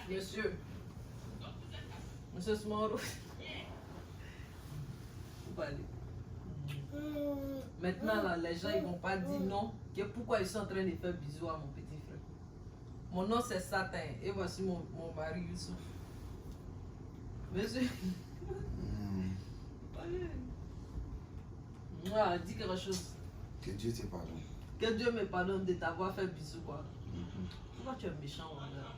Monsieur. Monsieur Smoro. Faut pas aller. Maintenant, là, les gens ils vont pas dire non. Que pourquoi ils sont en train de faire bisous à mon petit frère. Mon nom c'est Satan. Et voici mon mari Youssouf. Monsieur. Moi, dis quelque chose. Que Dieu te pardonne. Que Dieu me pardonne de t'avoir fait bisous quoi. Pourquoi tu es méchant, Wanda?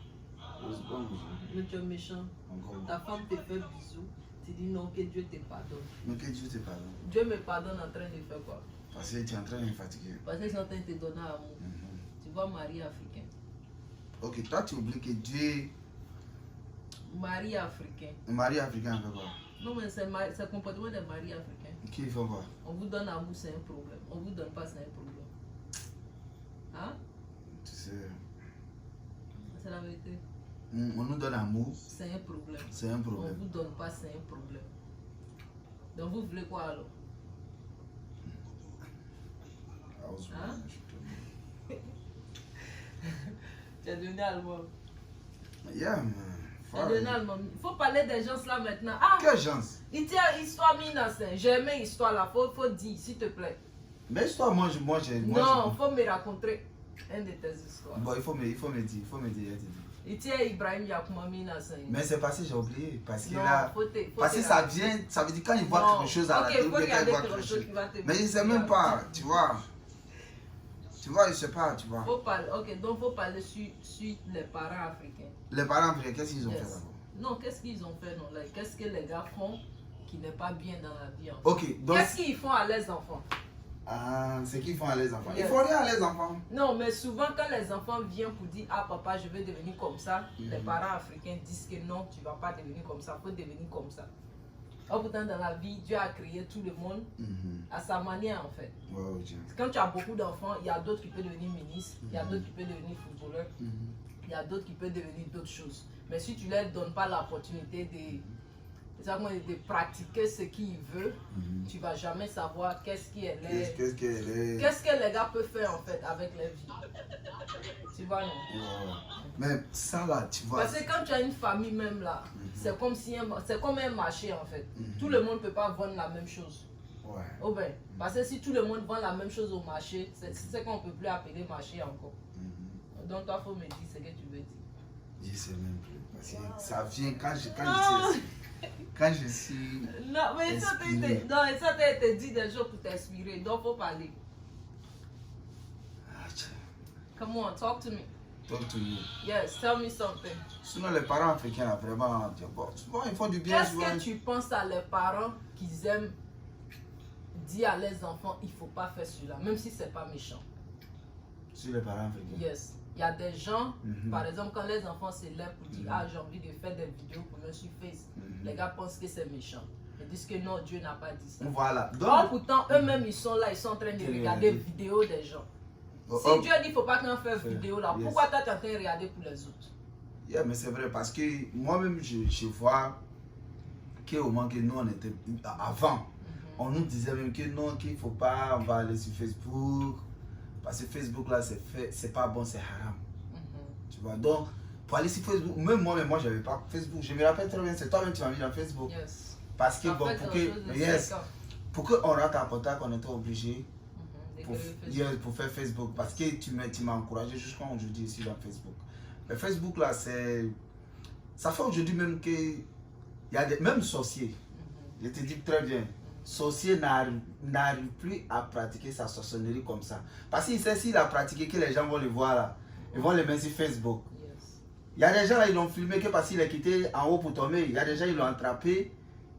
Mais tu es méchant. Encore. Ta femme te fait bisous. Tu dis non, que Dieu te pardonne. Mais que Dieu te pardonne. Dieu me pardonne en train de faire quoi? Parce que tu es en train de me fatiguer. Parce qu'ils sont en train de te donner amour. Tu vois, mari africain. Ok, toi tu oublies que Dieu. Mari africain. Mari africain fait quoi? Non, mais c'est le comportement des maris africains. Qui fait quoi? On vous donne amour, c'est un problème. On vous donne pas, c'est un problème. Hein? Tu sais. C'est la vérité. On nous donne amour. C'est un problème. C'est un problème. On vous donne pas, c'est un problème. Donc vous voulez quoi alors? Hein? Tu es devenu allemand. Yeah, man. Tu es devenu allemand. Il faut parler des gens là maintenant. Ah! Quelle chance? Il tient histoire Minassin. J'ai aimé l'histoire là. Faut dire, s'il te plaît. Mais histoire, moi, non, faut me raconter une de tes histoires. Bon, il faut me dire. Il tient Ibrahim Yakouma Minassin. Mais c'est parce que j'ai oublié. Parce que non, là. Parce que ça vient. Ça veut dire quand il voit quelque chose à la télé, il voit quelque chose. Mais il ne sait même pas, tu vois. Tu vois, il ne sait pas, tu vois. Faut parler, ok, donc il faut parler sur les parents africains. Les parents africains, qu'est-ce qu'ils ont fait d'abord? Non, qu'est-ce qu'ils ont fait? Qu'est-ce que les gars font qui n'est pas bien dans la vie? Ok, donc. Qu'est-ce qu'ils font à les enfants? Ah, c'est qu'ils font à les enfants. Ils font rien à les enfants. Non, mais souvent quand les enfants viennent pour dire ah papa je veux devenir comme ça, les parents africains disent que non, tu ne vas pas devenir comme ça, il faut devenir comme ça. Or, pourtant dans la vie, Dieu a créé tout le monde à sa manière en fait. Wow, quand tu as beaucoup d'enfants, il y a d'autres qui peuvent devenir ministres, il y a d'autres qui peuvent devenir footballeurs, il y a d'autres qui peuvent devenir d'autres choses. Mais si tu ne leur donnes pas l'opportunité de pratiquer ce qu'ils veulent, tu ne vas jamais savoir qu'est-ce que les gars peuvent faire en fait avec leur vie. Tu vois, non? Mais ça là, tu vois. Parce que quand tu as une famille même là, c'est comme un marché en fait. Tout le monde ne peut pas vendre la même chose. Ouais. Oh ben, parce que si tout le monde vend la même chose au marché, c'est ce qu'on ne peut plus appeler marché encore. Donc toi, il faut me dire ce que tu veux dire. Je sais même plus. Parce que ça vient quand je suis. Non, mais ça t'a été dit des jours pour t'inspirer, donc il faut parler. Come on, talk to me. Talk to you. Yes, tell me something. Sinon, les parents africains, là, vraiment, bon, ils font du bien. Qu'est-ce que tu penses à les parents qui aiment dire à leurs enfants, il ne faut pas faire cela, même si ce n'est pas méchant? Sur les parents africains? Yes. Il y a des gens, par exemple, quand les enfants se lèvent pour dire ah, j'ai envie de faire des vidéos pour me sur Facebook, les gars pensent que c'est méchant. Ils disent que non, Dieu n'a pas dit ça. Voilà. Or, pourtant, eux-mêmes, ils sont là, ils sont en train de regarder des vidéos des gens. Si Dieu dit qu'il ne faut pas qu'on fasse vidéo là, pourquoi toi tu es en train de regarder pour les autres? Yeah, mais c'est vrai, parce que moi-même, je vois qu'au moins que nous, on était avant, on nous disait même que non, qu'il ne faut pas, on va aller sur Facebook. Parce que Facebook là, c'est pas bon, c'est haram. Tu vois, donc pour aller sur Facebook, même moi j'avais pas Facebook. Je me rappelle très bien, c'est toi-même qui m'as mis dans Facebook. Yes. Parce que bon, pour qu'on rate en contact, on était obligé pour faire Facebook. Parce que tu m'as encouragé jusqu'à aujourd'hui ici dans Facebook. Mais Facebook là, ça fait aujourd'hui même que il y a même sorciers. Je te dis très bien. Sorcier n'arrive plus à pratiquer sa sorcellerie comme ça. Parce qu'il sait s'il a pratiqué que les gens vont le voir là. Ils vont le mettre sur Facebook. Il y a des gens là, ils l'ont filmé que parce qu'il a quitté en haut pour tomber. Il y a des gens, ils l'ont attrapé.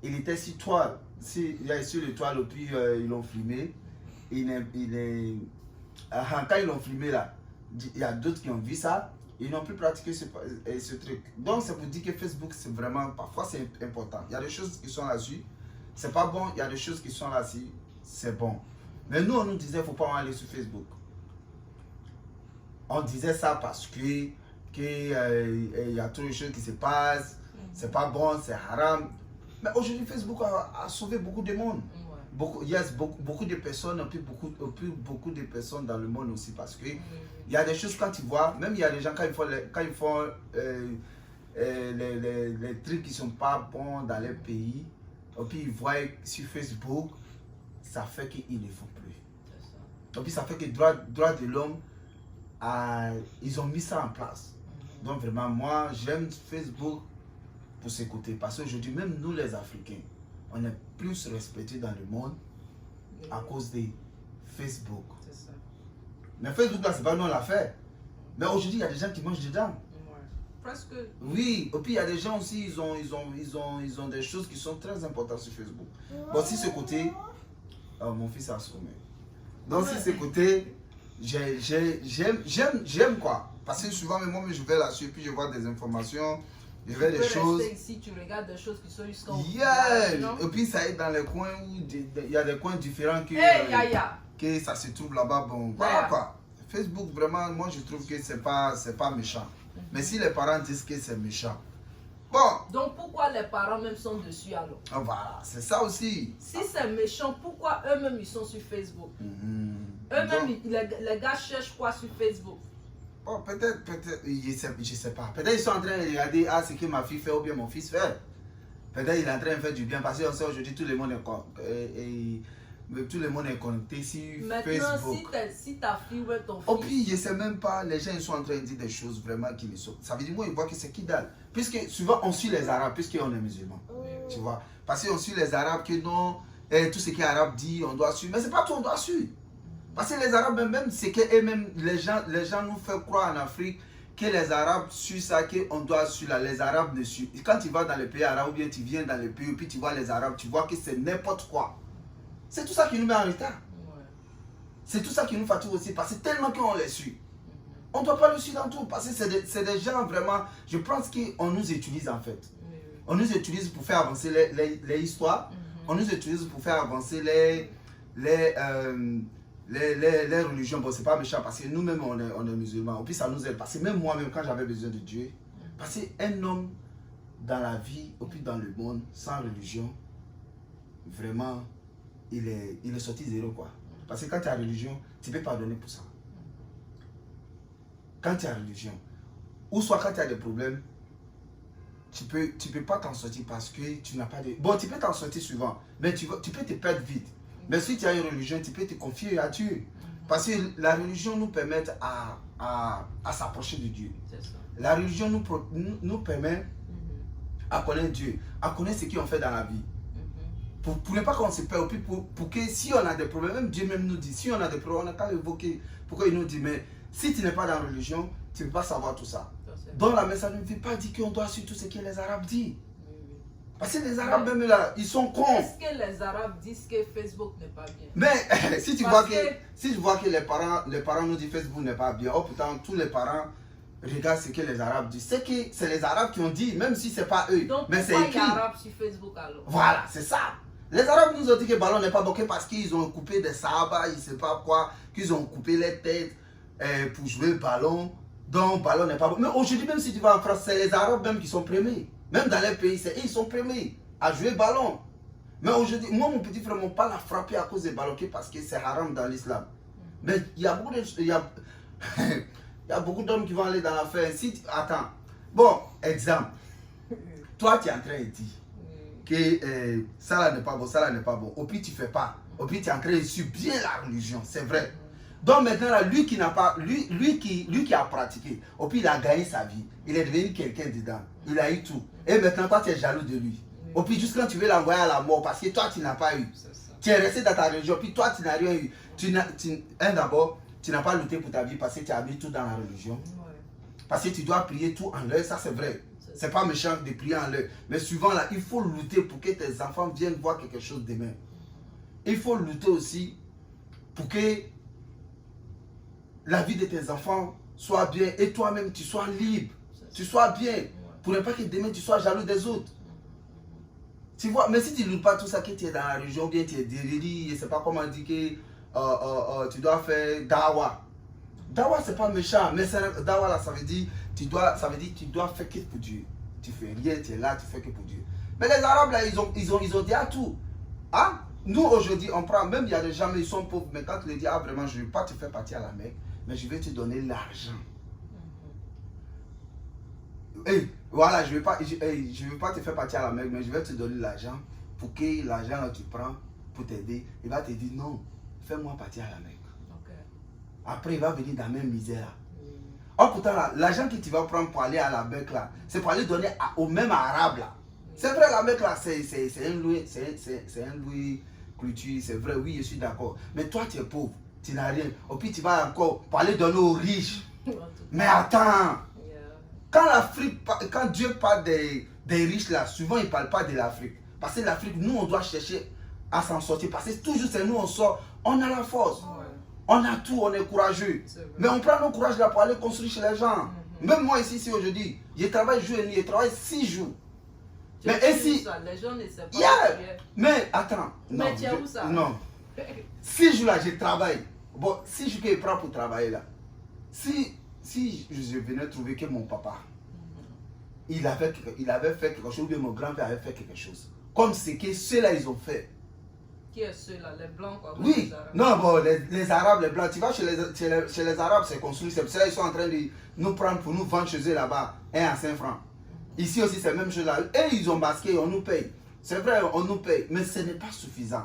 Il était sur toile. Sur le toit, et puis ils l'ont filmé. Quand ils l'ont filmé là, il y a d'autres qui ont vu ça. Ils n'ont plus pratiqué ce truc. Donc c'est pour dire que Facebook, c'est vraiment, parfois c'est important. Il y a des choses qui sont là-dessus. C'est pas bon, il y a des choses qui sont là-dessus, c'est bon. Mais nous, on nous disait, il ne faut pas aller sur Facebook. On disait ça parce que y a trop de choses qui se passent, c'est pas bon, c'est haram. Mais aujourd'hui, Facebook a sauvé beaucoup de monde. Beaucoup de personnes, beaucoup de personnes dans le monde aussi, parce que il y a des choses quand tu vois, même il y a des gens quand ils font les trucs qui ne sont pas bons dans les pays, et puis ils voient sur Facebook, ça fait qu'ils ne le font plus. Et puis ça fait que droit de l'homme, ils ont mis ça en place. Donc vraiment, moi, j'aime Facebook pour ce côté. Parce qu'aujourd'hui, même nous les Africains, on est plus respectés dans le monde à cause de Facebook. Ça. Mais Facebook, là, c'est pas nous on l'a fait. Mais aujourd'hui, il y a des gens qui mangent dedans. Ouais. Presque. Oui, et puis il y a des gens aussi, ils ont des choses qui sont très importantes sur Facebook. Bon, si ce côté, mon fils a assommé. Donc si ce côté, j'aime quoi. Parce que souvent, moi, je vais là-dessus, puis je vois des informations, je vais des choses. Ici, tu regardes des choses qui sont jusqu'en Et puis ça est dans les coins où il y a des coins différents que ça se trouve là-bas. Bon, voilà quoi. Facebook, vraiment, moi je trouve que c'est pas méchant. Mais si les parents disent que c'est méchant, bon. Donc pourquoi les parents même sont dessus alors? Voilà, c'est ça aussi. Si c'est méchant, pourquoi eux-mêmes ils sont sur Facebook? Eux-mêmes, les gars cherchent quoi sur Facebook? Bon, peut-être, je sais pas. Peut-être ils sont en train de regarder ce que ma fille fait ou bien mon fils fait. Peut-être il est en train de faire du bien parce qu'on sait aujourd'hui tout le monde est connecté sur Facebook. Maintenant, si ta fille ou ton fils... Oh, puis je sais même pas, les gens ils sont en train de dire des choses vraiment qui me sont... Ça veut dire, moi, ils voient que c'est qui dalle. Puisque souvent on suit les Arabes, puisqu'on est musulmans. Tu vois. Parce qu'on suit les Arabes que non, tout ce que l'Arabe dit, on doit suivre. Mais c'est pas tout, on doit suivre. Parce que les Arabes, même c'est qu'eux-mêmes, les gens nous font croire en Afrique que les Arabes suivent ça, qu'on doit suivre. Les Arabes ne suivent. Quand tu vas dans les pays arabes ou bien tu viens dans les pays, puis tu vois les Arabes, tu vois que c'est n'importe quoi. C'est tout ça qui nous met en retard. C'est tout ça qui nous fatigue aussi, parce que tellement qu'on les suit. On ne doit pas le suivre dans tout, parce que c'est des gens vraiment, je pense qu'on nous utilise en fait. On nous utilise pour faire avancer les histoires, on nous utilise pour faire avancer les religions. Bon, c'est pas méchant, parce que nous-mêmes, on est musulmans, et puis ça nous aide, parce que même moi-même, quand j'avais besoin de Dieu, parce qu'un homme dans la vie, et puis dans le monde, sans religion, vraiment, il est sorti zéro quoi. Parce que quand tu as religion, tu peux pardonner pour ça. Quand tu as religion, ou soit quand tu as des problèmes, tu peux pas t'en sortir parce que tu n'as pas de... Bon, tu peux t'en sortir souvent, mais tu peux te perdre vite. Mais si tu as une religion, tu peux te confier à Dieu. Parce que la religion nous permet à s'approcher de Dieu. La religion nous permet à connaître Dieu, à connaître ce qu'on fait dans la vie. Pour ne pas qu'on se perde, pour que si on a des problèmes, même Dieu même nous dit, si on a des problèmes, on n'a qu'à évoquer. Pourquoi il nous dit, mais si tu n'es pas dans la religion, tu ne peux pas savoir tout ça. Donc la message ne veut pas dire qu'on doit suivre tout ce que les Arabes disent. Parce que les Arabes même là, ils sont cons. Est-ce que les Arabes disent que Facebook n'est pas bien? Mais si tu vois que les parents nous disent que Facebook n'est pas bien, oh pourtant tous les parents regardent ce que les Arabes disent. C'est que c'est les Arabes qui ont dit, même si c'est pas eux. Donc mais c'est pourquoi il y a Arabes sur Facebook alors? Voilà, c'est ça. Les Arabes nous ont dit que le ballon n'est pas bon parce qu'ils ont coupé des sabbats, ils ne savent pas quoi, qu'ils ont coupé les têtes pour jouer le ballon. Donc le ballon n'est pas bon. Mais aujourd'hui, même si tu vas en France, c'est les Arabes même qui sont premiers. Même dans les pays, c'est eux qui sont premiers à jouer le ballon. Mais aujourd'hui, moi, mon petit frère, mon père l'a frappé à cause des ballons parce que c'est haram dans l'islam. Mais il y a beaucoup d'hommes qui vont aller dans l'affaire. Attends, bon, exemple. Toi, tu es en train de dire que ça là n'est pas bon, ça là n'est pas bon. Au pire, tu ne fais pas. Au pire, tu es en train de subir la religion, c'est vrai. Donc maintenant, là, lui qui n'a pas, lui qui a pratiqué, au pire, il a gagné sa vie. Il est devenu quelqu'un dedans. Il a eu tout. Et maintenant, toi, tu es jaloux de lui. Au pire, juste quand tu veux l'envoyer à la mort, parce que toi, tu n'as pas eu. Tu es resté dans ta religion, puis toi, tu n'as rien eu. D'abord, tu n'as pas lutté pour ta vie parce que tu as mis tout dans la religion. Parce que tu dois prier tout en l'heure, ça c'est vrai. C'est pas méchant de prier en l'heure. Mais souvent, là, il faut lutter pour que tes enfants viennent voir quelque chose demain. Il faut lutter aussi pour que la vie de tes enfants soit bien et toi-même, tu sois libre. Tu sois bien. Pour ne pas que demain, tu sois jaloux des autres. Tu vois, mais si tu ne luttes pas tout ça, que tu es dans la religion, bien tu es dérili, je ne sais pas comment dire que tu dois faire dawa. Dawa, c'est pas méchant, mais dawa là, ça veut dire tu dois faire que pour Dieu. Tu fais rien, tu es là, tu fais que pour Dieu. Mais les Arabes là, ils ont dit à tout. Hein? Nous aujourd'hui, on prend, même il y a des gens, mais ils sont pauvres, mais quand tu leur dis, ah vraiment, je ne veux pas te faire partir à la Mecque, mais je vais te donner l'argent. Et Voilà, je ne vais pas te faire partir à la Mecque, mais je vais te donner l'argent pour que l'argent que tu prends pour t'aider, il va te dire non, fais-moi partir à la Mecque. Okay. Après, il va venir dans la même misère. Oh, pourtant, l'argent que tu vas prendre pour aller à la Mecque, là, c'est pour aller donner au même arabe. Là. C'est vrai, la Mecque, là, c'est un louis clôture, c'est vrai, oui, je suis d'accord. Mais toi, tu es pauvre, tu n'as rien. Et puis, tu vas encore pour aller donner aux riches. Mais attends, quand Dieu parle des riches, là, souvent, il ne parle pas de l'Afrique. Parce que l'Afrique, nous, on doit chercher à s'en sortir. Parce que toujours, c'est nous, on sort, on a la force. On a tout, on est courageux. Mais on prend nos courage là pour aller construire chez les gens. Même moi ici aujourd'hui, je travaille jour et nuit, je travaille 6 jours. Mais ici, les gens ne savent pas. Mais attends. Mais tu es où ça? Non. 6 jours là, je travaille. Bon, 6 jours que je prends pour travailler là. Si je venais trouver que mon papa, il avait fait quelque chose, ou bien mon grand-père avait fait quelque chose. Comme ce que ceux-là, ils ont fait. Qui est ceux-là, les blancs quoi? Oui, non, bon, les Arabes, les blancs, tu vois, chez les Arabes, c'est construit, c'est pour ça qu'ils sont en train de nous prendre pour nous vendre chez eux là-bas, 1 à 5 francs. Ici aussi, c'est la même chose là. Et ils ont masqué, on nous paye. C'est vrai, on nous paye, mais ce n'est pas suffisant.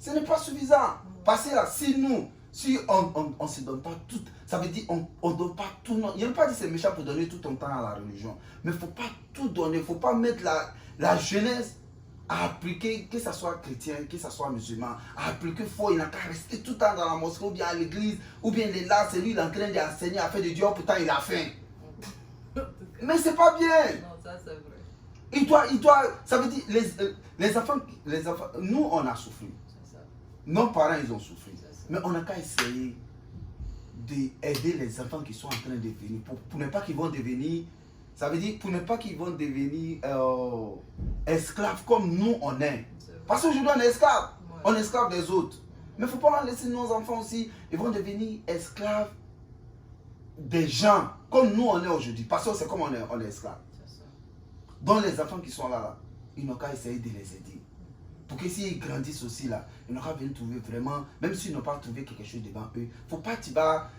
Ce n'est pas suffisant. Parce que là, si on ne se donne pas tout, ça veut dire on ne donne pas tout. Non. Il n'y a pas dit c'est méchant pour donner tout ton temps à la religion. Mais il ne faut pas tout donner, il ne faut pas mettre la jeunesse à appliquer, que ce soit chrétien, que ce soit musulman, à appliquer fort, il n'a qu'à rester tout le temps dans la mosquée ou bien à l'église, ou bien il est là, c'est lui, il est en train d'enseigner à faire de Dieu, pourtant il a faim. Mais c'est pas bien. Non, ça c'est vrai. Il doit, ça veut dire, les enfants, nous on a souffert. Nos parents ils ont souffert. Mais on n'a qu'à essayer d'aider les enfants qui sont en train de venir, pour ne pas qu'ils vont devenir. Ça veut dire pour ne pas qu'ils vont devenir esclaves comme nous on est. Parce qu'aujourd'hui on est esclaves. Ouais. On est esclaves des autres. Mais il ne faut pas laisser nos enfants aussi. Ils vont devenir esclaves des gens comme nous on est aujourd'hui. Parce que c'est comme on est esclaves. Donc les enfants qui sont là, ils n'ont qu'à essayer de les aider. Pour que s'ils grandissent aussi là, ils n'ont qu'à venir trouver vraiment, même s'ils n'ont pas trouvé quelque chose devant eux, faut pas que tu vas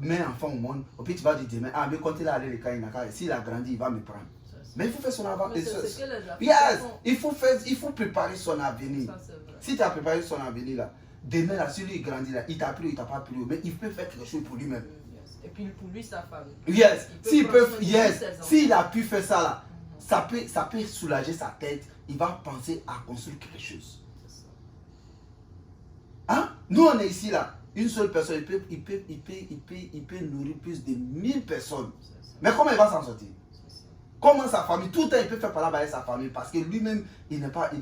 mettre un enfant au monde, et puis tu vas dire demain, ah mais quand il a allé le cas, s'il a grandi, il va me prendre. Mais il faut faire son avenir. Yes, il faut préparer son avenir. Si tu as préparé son avenir là, demain là, si lui il grandit là, il t'a plu, il t'a pas plu, mais il peut faire quelque chose pour lui-même. Et puis pour lui, sa famille. Yes, s'il a pu faire ça là, ça peut soulager sa tête, il va penser à construire quelque chose. Hein? Nous on est ici là. Une seule personne, il peut nourrir plus de 1000 personnes. Mais comment il va s'en sortir? Comment sa famille, tout le temps il peut faire parler avec sa famille parce que lui-même, il n'est pas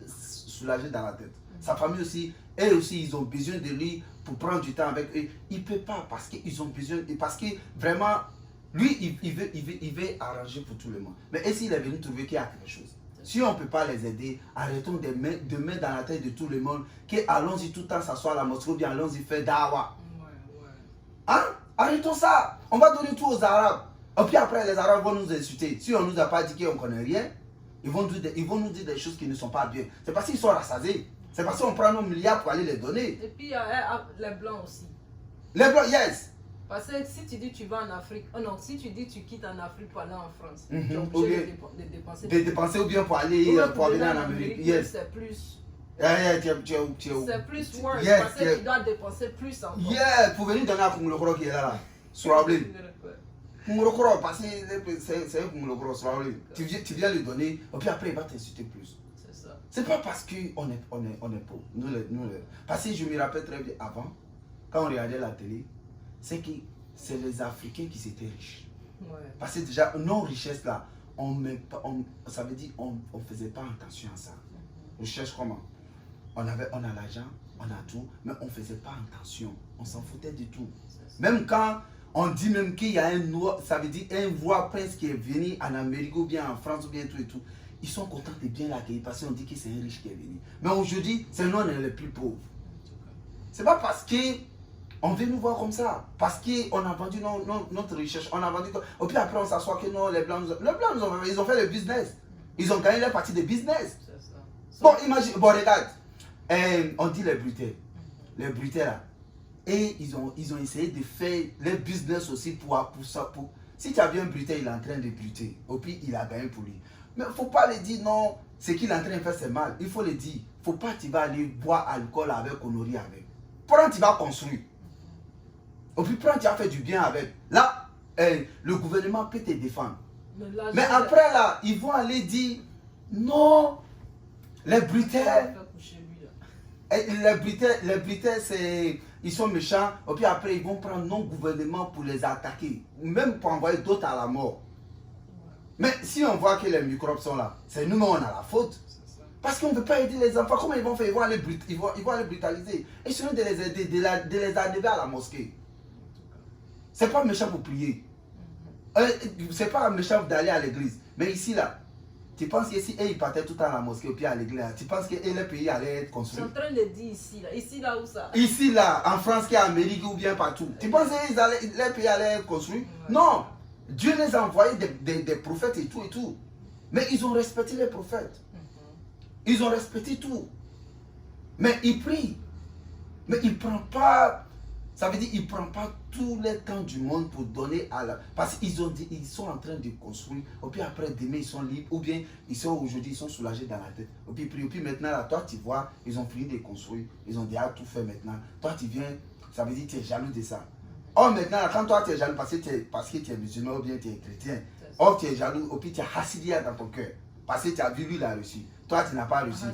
soulagé dans la tête. Sa famille aussi, eux aussi, ils ont besoin de lui pour prendre du temps avec eux. Il ne peut pas parce qu'ils ont besoin, parce que vraiment, lui, il veut arranger pour tout le monde. Mais s'il est venu trouver qu'il y a quelque chose. Si on ne peut pas les aider, arrêtons de mettre dans la tête de tout le monde que allons-y tout le temps s'asseoir à la mosquée ou bien allons-y faire dawa. Hein? Arrêtons ça. On va donner tout aux Arabes. Et puis après, les Arabes vont nous insulter. Si on ne nous a pas dit qu'on ne connaît rien, ils vont nous dire des choses qui ne sont pas bien. C'est parce qu'ils sont rassasiés. C'est parce qu'on prend nos milliards pour aller les donner. Et puis il y a les Blancs aussi. Les Blancs, yes. Parce que si tu dis tu vas en Afrique, oh non, si tu dis tu quittes en Afrique pour aller en France, tu es obligé de dépenser. De dépenser ou bien pour aller pour venir en Amérique. Yes. C'est plus. C'est plus worse. Yes, parce que tu dois dépenser plus encore. Yeah, pour venir donner à Kumulokoro qui est là. Swabli. Kumulokoro, parce que c'est un Kumulokoro, Swabli. Tu viens lui donner, et puis après il va t'insulter plus. C'est ça. C'est pas parce qu'on est pauvre. Parce que je me rappelle très bien avant, quand on regardait la télé, c'est que c'est les Africains qui étaient riches. Ouais. Parce que déjà, nos richesses là, ça veut dire qu'on ne faisait pas attention à ça. Richesse comment? On a l'argent, on a tout, mais on ne faisait pas attention. On s'en foutait du tout. Même quand on dit même qu'il y a un noir, ça veut dire un voix prince qui est venu en Amérique ou bien en France ou bien tout et tout. Ils sont contents de bien l'accueillir parce qu'on dit que c'est un riche qui est venu. Mais aujourd'hui, c'est nous les plus pauvres. C'est pas parce que on veut nous voir comme ça. Parce qu'on a vendu notre richesse. On a vendu. Et puis après, on s'assoit que non, les Blancs ils ont fait le business. Ils ont gagné la partie de business. Bon, imagine. Bon, regarde. On dit les Britanniques. Les Britanniques là. Et ils ont essayé de faire les business aussi pour Si tu as vu un bruteur, il est en train de bruter. Au pire, il a gagné pour lui. Mais il ne faut pas le dire, non, ce qu'il est en train de faire, c'est mal. Il faut le dire. Il ne faut pas que tu vas aller boire alcool avec, honorer avec. Prends, tu vas construire. Au pire, prends, tu vas faire du bien avec. Là, le gouvernement peut te défendre. Mais après, là, ils vont aller dire, non, les bruteurs, ils sont méchants. Et puis après, ils vont prendre nos gouvernements pour les attaquer. Même pour envoyer d'autres à la mort. Mais si on voit que les microbes sont là, c'est nous-mêmes on a la faute. Parce qu'on ne veut pas aider les enfants. Comment ils vont faire? Ils vont aller brutaliser. Et sinon de les aider, de les arriver à la mosquée. C'est pas méchant pour prier. C'est pas méchant d'aller à l'église. Mais ici là, tu penses que si ils partaient tout le temps à la mosquée ou puis à l'église, tu penses que le pays allait être construit? Je suis en train de dire ici là où ça? Ici là, en France, en Amérique ou bien partout. Tu penses que le pays allait être construit? Non. Dieu les a envoyés des prophètes et tout. Mais ils ont respecté les prophètes. Ils ont respecté tout. Mais ils prient. Mais ils ne prennent pas, ça veut dire qu'ils ne prennent pas tout le temps du monde pour donner à la... Parce qu'ils ont dit, ils sont en train de construire. Et puis après, demain, ils sont libres. Ou bien, aujourd'hui, ils sont soulagés dans la tête. Et puis maintenant, là, toi, tu vois, ils ont fini de construire. Ils ont déjà tout fait maintenant. Toi, tu viens, ça veut dire que tu es jaloux de ça. Or, maintenant, quand toi, tu es jaloux parce que tu es musulman ou bien tu es chrétien. Or, tu es jaloux, et puis tu as hassidia dans ton cœur. Parce que tu as vu, lui, il a reçu. Toi, tu n'as pas reçu.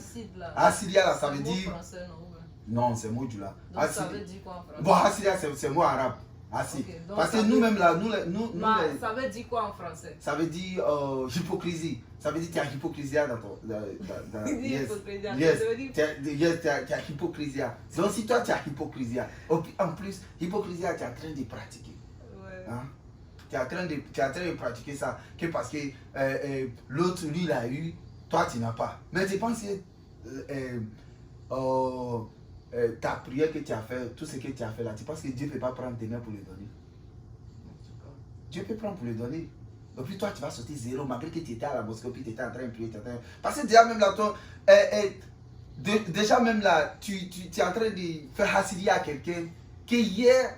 Hassidia, là, ça veut dire... Non, c'est mot du là. Donc ça veut dire quoi en français? Bon, hassidia, c'est mot arabe. Okay, parce que nous-mêmes là, ça veut dire quoi en français? Ça veut dire hypocrisie. Ça veut dire que tu as hypocrisie dans ton... Yes, tu as hypocrisie. Donc si toi tu as hypocrisie, en plus, hypocrisie, tu es en train de pratiquer. Ouais. Hein? Tu es en train de pratiquer ça. Que parce que l'autre, lui, l'a eu, toi, tu n'as pas. Mais tu penses que ta prière que tu as fait, tout ce que tu as fait là, tu penses que Dieu ne peut pas prendre tes mains pour le donner? Dieu peut prendre pour le donner. Et puis toi, tu vas sauter zéro, malgré que tu étais à la mosquée, puis tu étais en train de prier. Parce que déjà même là, déjà même là, tu es en train de faire hassidia à quelqu'un que hier,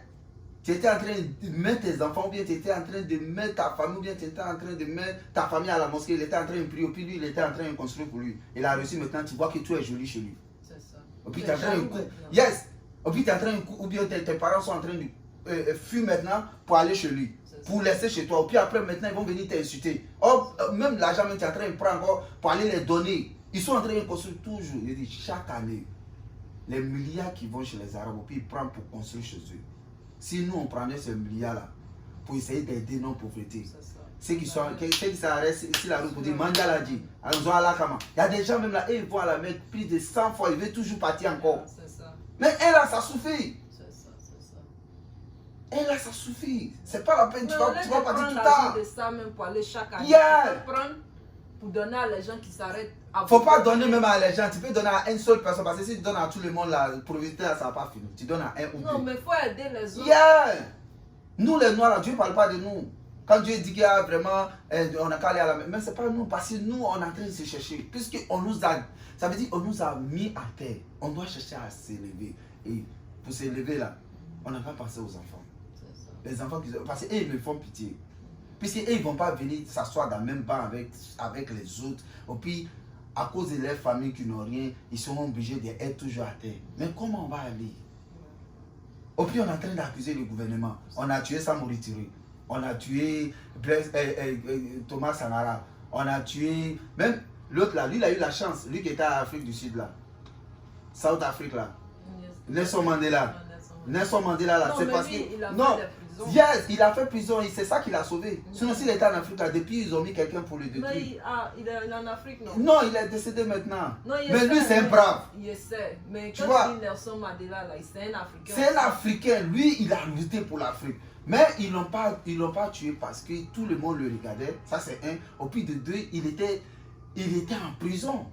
tu étais en train de mettre tes enfants, ou bien tu étais en train de mettre ta famille, ou bien tu étais en train de mettre ta famille à la mosquée, il était en train de prier, puis lui, il était en train de construire pour lui. Il a reçu maintenant, tu vois que tout est joli chez lui. C'est ça. Et puis tu es en train de couper. Yes! Et puis tu es en train de couper, ou bien tes parents sont en train de fuir maintenant pour aller chez lui. Pour laisser chez toi. Et puis après, maintenant, ils vont venir t'insulter. Or, même l'argent, tu es en train de prendre encore pour aller les donner. Ils sont en train de construire toujours. Je dis, chaque année, les milliards qui vont chez les Arabes, puis ils prennent pour construire chez eux. Si nous, on prenait ces milliards-là pour essayer d'aider nos pauvretés, ceux qui s'arrêtent ici la route pour dire, Mandala-Di, il y a des gens même là, ils vont à la mettre plus de 100 fois, ils veulent toujours partir encore. Mais elle là, ça suffit. Et là, ça suffit. C'est pas la peine, tu vas partir tout le temps. De ça même pour aller chaque année. Yeah. Tu peux prendre pour donner à les gens qui s'arrêtent. Faut pas donner même à les gens. Tu peux donner à une seule personne. Parce que si tu donnes à tout le monde, la pauvreté, ça va pas finir. Tu donnes à un ou deux. Non, mais il faut aider les autres. Yeah. Nous, les Noirs, Dieu ne parle pas de nous. Quand Dieu dit qu'il y a vraiment, on a qu'à aller à la main. Mais c'est pas nous. Parce que nous, on est en train de se chercher. Puisqu'on nous a, ça veut dire qu'on nous a mis à terre. On doit chercher à s'élever. Et pour s'élever là, on n'a pas pensé aux enfants. Les enfants, parce qu'ils me font pitié. Puisqu'ils ne vont pas venir s'asseoir dans le même banc avec les autres. Et puis, à cause de leur famille qui n'ont rien, ils sont obligés d'être toujours à terre. Mais comment on va aller? Et puis, on est en train d'accuser le gouvernement. On a tué Samori Touré. On a tué Thomas Sankara. On a tué... Même l'autre là, lui, il a eu la chance. Lui qui était à Afrique du Sud là. South Afrique là. Nelson Mandela. Nelson Mandela là, c'est parce que... Non. Yes, il a fait prison et c'est ça qui l'a sauvé. Sinon, s'il était en Afrique, là, depuis ils ont mis quelqu'un pour le détruire. Mais il est en Afrique, non? Non, il est décédé maintenant. Non, mais lui, c'est un brave. Je sais, mais quand tu vois, tu dis Nelson Mandela, c'est un Africain. C'est un Africain. Lui, il a lutté pour l'Afrique. Mais ils l'ont pas tué parce que tout le monde le regardait. Ça, c'est un. Au plus de deux, il était en prison.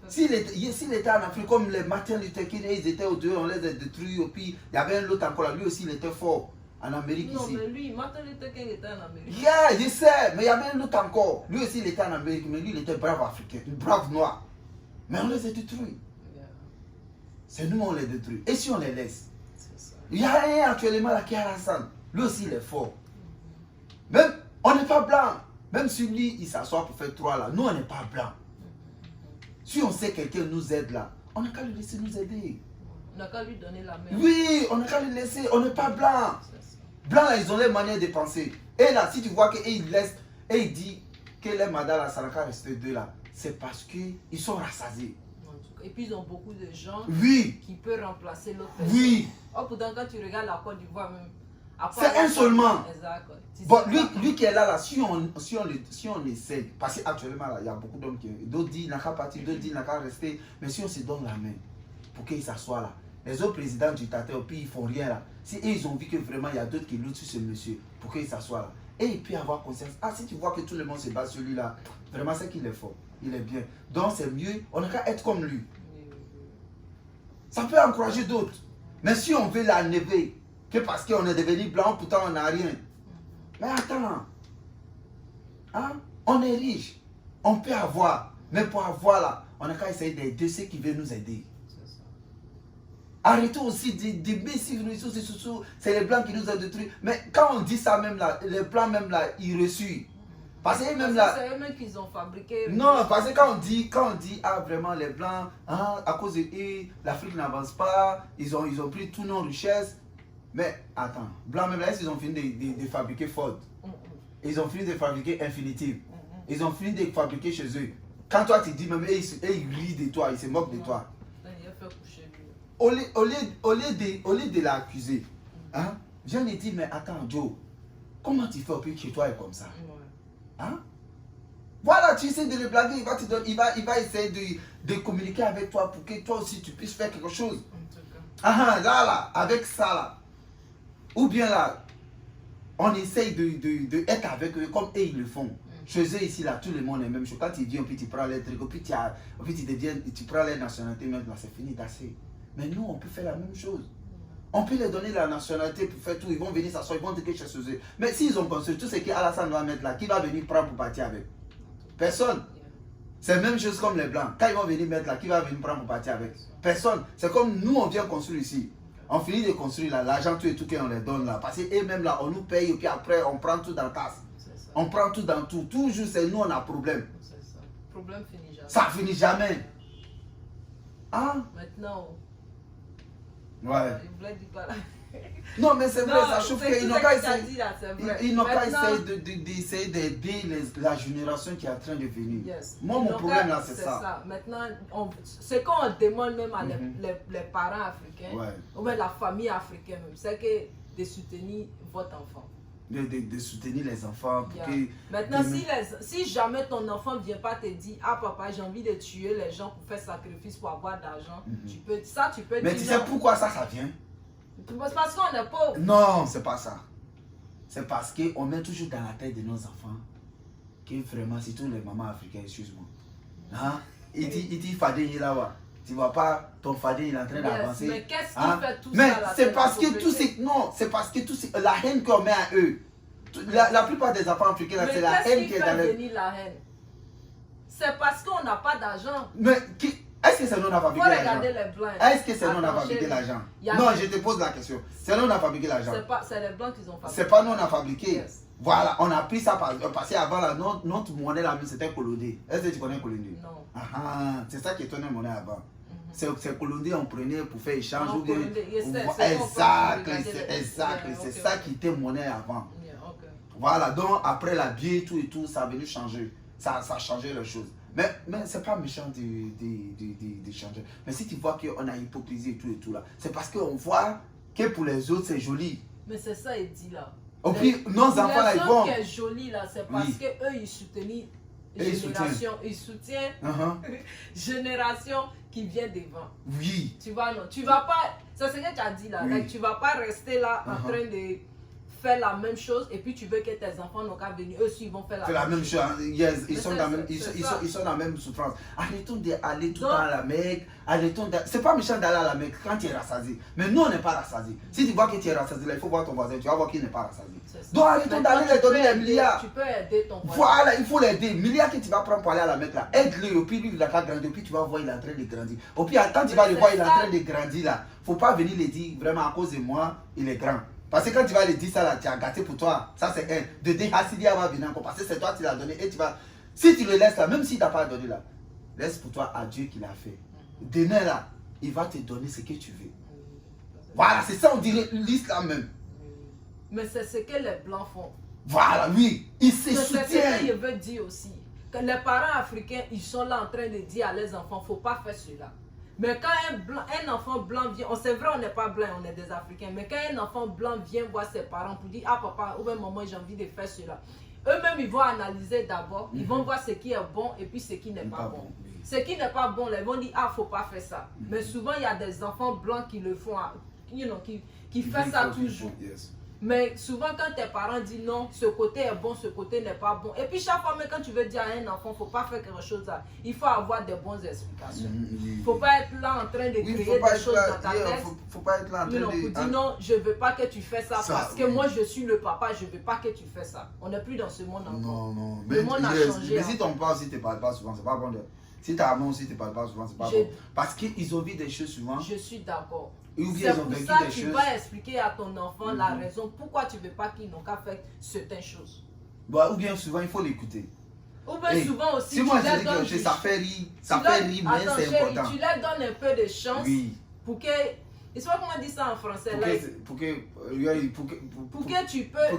S'il était en Afrique, comme les Martin Luther King, ils étaient aux deux, on les a détruits. Et puis, il y avait un autre encore là. Lui aussi, il était fort. En Amérique non, ici. Non, mais lui, Martin Luther King était en Amérique. Yeah, je sais, mais il y avait un autre encore. Lui aussi, il était en Amérique, mais lui, il était brave africain, brave noir. Mais on les a détruits. Yeah. C'est nous, on les détruit. Et si on les laisse? Il y a un actuellement là qui est Hassan. Lui aussi, il est fort. Même On n'est pas blanc. Même si lui, il s'assoit pour faire 3 là, nous, on n'est pas blanc. Si on sait que quelqu'un nous aide là, on n'a qu'à lui laisser nous aider. On n'a qu'à lui donner la main. Oui, on n'a qu'à lui laisser. On n'est pas blanc. Blanc, là, ils ont les manières de penser. Et là, si tu vois qu'il laisse, et il dit que les madame là, ça n'a qu'à rester 2 là, c'est parce qu'ils sont rassasiés. Et puis ils ont beaucoup de gens qui peuvent remplacer l'autre personne. Oui. Oh, pourtant, quand tu regardes la Côte d'Ivoire même, c'est un seulement. Exact. Bon, lui qui est là, si on essaie, parce qu'actuellement, il y a beaucoup d'hommes qui... D'autres disent, il n'a qu'à partir, d'autres disent, il n'a qu'à rester. Mais si on se donne la main pour qu'il s'assoie là, les autres présidents du dictateur, puis ils font rien là. Si ils ont vu que vraiment, il y a d'autres qui luttent sur ce monsieur pour qu'il s'assoie là. Et il peut avoir conscience. Ah, si tu vois que tout le monde se bat sur lui là, vraiment, c'est qu'il est fort. Il est bien. Donc, c'est mieux, on n'a qu'à être comme lui. Ça peut encourager d'autres. Mais si on veut l'enlever, que parce qu'on est devenu blanc, pourtant on n'a rien. Mais attends, hein? On est riche, on peut avoir, mais pour avoir là, on n'a qu'à essayer d'aider ceux qui veulent nous aider. Arrêtons aussi de baisser c'est les blancs qui nous ont détruits. Mais quand on dit ça même là, les blancs même là, ils reçuent. Parce que même là, c'est eux-mêmes qu'ils ont fabriqué. Non, parce que quand on dit ah vraiment les blancs, hein, à cause de eux, l'Afrique n'avance pas, ils ont pris toutes nos richesses. Mais attends, blancs même là, ils ont fini de fabriquer Ford. Ils ont fini de fabriquer Infinity. Ils ont fini de fabriquer chez eux. Quand toi tu dis même, ils rient de toi, ils se moquent de toi. Au lieu de l'accuser, hein, je lui ai dit, mais attends Joe, comment tu fais pour que chez toi est comme ça? Hein? Voilà, tu essaies de le blaguer, il va essayer de communiquer avec toi pour que toi aussi tu puisses faire quelque chose. Là, avec ça là. Ou bien là, on essaye de être avec eux comme eux ils le font. Chez eux ici là, tout le monde est même chose. Quand tu viens, puis tu prends les trucs, puis tu prends les nationalités, maintenant c'est fini d'assez. Mais nous, on peut faire la même chose. On peut leur donner la nationalité pour faire tout. Ils vont venir s'asseoir, ils vont dire chez eux. Mais s'ils ont construit tout ce qu'Alassane va mettre là, qui va venir prendre pour partir avec? Personne. C'est la même chose comme les blancs. Quand ils vont venir mettre là, qui va venir prendre pour partir avec? Personne. C'est comme nous, on vient construire ici. On finit de construire là, l'argent tout et tout qu'on les donne là. Parce qu'eux-mêmes là, on nous paye et puis après, on prend tout dans la tasse. On prend tout dans tout. Toujours, c'est nous, on a problème. Le problème finit jamais. Ça finit jamais. Hein? Maintenant. Ouais. Il voulait dire pas là. Non, mais c'est vrai, ça chauffe. Ils n'ont qu'à essayer d'essayer d'aider la génération qui est en train de venir. Yes. Moi, mon problème là, c'est ça. Maintenant, ce qu'on demande même à les parents africains, ou même la famille africaine, c'est de soutenir votre enfant. De soutenir les enfants. Pour que maintenant, si jamais ton enfant ne vient pas te dire, ah papa, j'ai envie de tuer les gens pour faire sacrifice pour avoir d'argent, tu peux dire. Mais tu sais pourquoi ça vient? C'est parce qu'on est pauvre. Non, c'est pas ça. C'est parce qu'on met toujours dans la tête de nos enfants que vraiment, surtout les mamans africaines, excuse-moi. Hein? Il dit Fadé il là, tu vois pas ton Fadé il est en train d'avancer. Mais qu'est-ce qui fait tout ça? Mais c'est parce que tout c'est. Non, c'est parce que tout c'est. La haine qu'on met à eux. La plupart des enfants africains, c'est la haine qui est dans les. Venir la haine? C'est parce qu'on n'a pas d'argent. Mais qui. Est-ce que c'est nous qui avons fabriqué l'argent? Est-ce que c'est nous qui avons fabriqué l'argent? Non, je te pose la question. C'est nous qui avons fabriqué l'argent. C'est les blancs qui ont fabriqué. C'est pas nous qui avons fabriqué. Yes. Voilà, on a pris ça parce qu'avant, notre monnaie là, c'était Colondé. Est-ce que tu connais Colondé? Non. C'est ça qui est ton monnaie avant. C'est Colondé, on prenait pour faire échange. Exact. C'est ça qui était monnaie avant. Voilà, donc après la bière et tout, ça a venu changer. Ça a changé les choses. Mais c'est pas méchant de changer. Mais si tu vois qu'on a hypocrisie et tout là, c'est parce qu'on voit que pour les autres c'est joli. Mais c'est ça il dit là. Et puis nos enfants là ils vont. Ce qui est joli là, c'est parce que eux ils soutiennent génération, ils soutiennent génération qui vient devant. Oui. Tu vois non, tu vas pas. C'est ce que tu as dit là. Oui. Tu vas pas rester là en train de faire la même chose et puis tu veux que tes enfants n'ont qu'à venir, eux aussi ils vont faire la même chose. Yes, ils sont dans la même souffrance. Arrêtons d'aller tout le temps à la Mecque. C'est pas méchant d'aller à la Mecque quand tu es rassasié. Mais nous on n'est pas rassasié. Si tu vois que tu es rassasié, là, il faut voir ton voisin, tu vas voir qu'il n'est pas rassasié. Donc arrêtons d'aller les donner les milliards. Tu peux aider ton voisin. Voilà, il faut l'aider. Milliards que tu vas prendre pour aller à la Mecque là, aide-le, et puis lui il a qu'à grandir, puis tu vas voir il est en train de grandir. Et puis quand tu vas le voir il est en train de grandir là, faut pas venir le dire vraiment à cause de moi, il est grand. Parce que quand tu vas lui dire ça là, tu as gâté pour toi. Ça c'est un. De dire Hasidia va venir encore. Parce que c'est toi qui l'as donné. Et tu vas. Si tu le laisses là, même s'il t'a pas donné là, laisse pour toi à Dieu qui l'a fait. Demain là, il va te donner ce que tu veux. Voilà, c'est ça on dirait l'islam même. Mais c'est ce que les blancs font. Voilà, oui. Ils se soutiennent. C'est ce que je veux dire aussi. Que les parents africains, ils sont là en train de dire à leurs enfants, faut pas faire cela. Mais quand un enfant blanc vient, c'est vrai, on n'est pas blanc, on est des Africains, mais quand un enfant blanc vient voir ses parents pour dire, ah papa, ou même maman, j'ai envie de faire cela, eux-mêmes, ils vont analyser d'abord, ils vont voir ce qui est bon et puis ce qui n'est pas bon. Ce qui n'est pas bon, ils vont dire, ah, faut pas faire ça. Mais souvent, il y a des enfants blancs qui le font, qui font ça toujours. Mais souvent, quand tes parents disent non, ce côté est bon, ce côté n'est pas bon. Et puis, chaque fois, quand tu veux dire à un enfant, il ne faut pas faire quelque chose, il faut avoir des bonnes explications. Il ne faut pas être là en train de créer des choses dans ta tête. Faut pas être là en train de pour dire non, je ne veux pas que tu fasses ça, parce que moi, je suis le papa, je ne veux pas que tu fasses ça. On n'est plus dans ce monde encore. Non. Le monde a changé. Mais si ton père aussi ne te parle pas souvent, c'est pas bon. Si ta maman aussi ne te parle pas souvent, c'est pas bon. Parce qu'ils ont vu des choses souvent. Je suis d'accord. C'est pour ça que tu vas expliquer à ton enfant la raison pourquoi tu ne veux pas qu'ils n'ont qu'à faire certaines choses. Ou bien souvent, il faut l'écouter. Ou bien souvent aussi, si moi je dis que ça fait rire, mais c'est important. Tu leur donnes un peu de chance pour que... Et c'est pas comment dire ça en français. Pour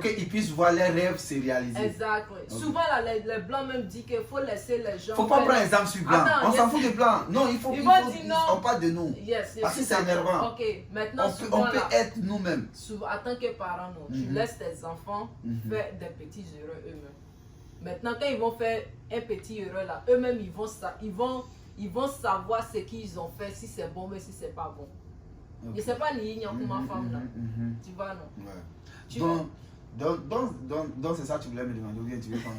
qu'ils puissent voir leurs rêves se réaliser. Exact. Okay. Souvent, là, les blancs même disent qu'il faut laisser les gens... Il ne faut pas prendre exemple sur blanc. On s'en fout des blancs. Non, il faut on parle de nous. Parce que c'est énervant. Ok, maintenant, on peut être nous-mêmes. En tant que parent, tu laisses tes enfants faire des petits erreurs eux-mêmes. Maintenant, quand ils vont faire un petit erreur là, eux-mêmes, ils vont savoir ce qu'ils ont fait, si c'est bon, mais si c'est pas bon. Okay. Je ne sais pas ni pour ma femme là. Tu vois, non? Ouais. Donc c'est ça que tu voulais me demander ou bien tu veux pas?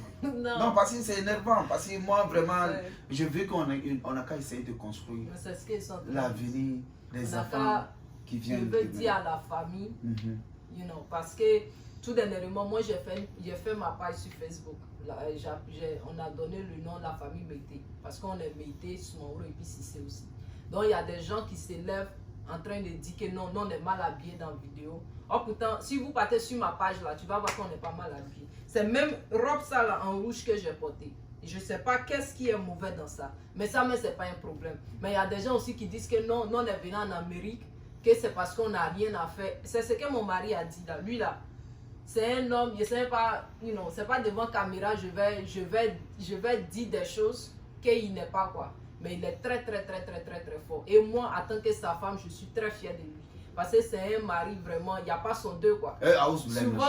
Non, parce que c'est énervant. Parce que moi, vraiment, je veux qu'on a qu'à essayer de construire l'avenir des enfants qui viennent. Je veux dire à la famille, parce que tout dernièrement, moi j'ai fait ma page sur Facebook. Là, on a donné le nom de la famille Mété. Parce qu'on est Mété, Soumaoro et puis Cissé aussi. Donc il y a des gens qui s'élèvent en train de dire que non, on est mal habillé dans la vidéo. Or pourtant, si vous partez sur ma page là, tu vas voir qu'on n'est pas mal habillé. C'est même robe ça là en rouge que j'ai porté. Je ne sais pas qu'est-ce qui est mauvais dans ça. Mais ça, ce n'est pas un problème. Mais il y a des gens aussi qui disent que non, on est venu en Amérique, que c'est parce qu'on n'a rien à faire. C'est ce que mon mari a dit là. Lui là, c'est un homme, je sais pas, c'est pas devant caméra, je vais dire des choses qu'il n'est pas quoi. Mais il est très fort. Et moi, en tant que sa femme, je suis très fière de lui. Parce que c'est un mari vraiment, il n'y a pas son deux quoi. Souvent...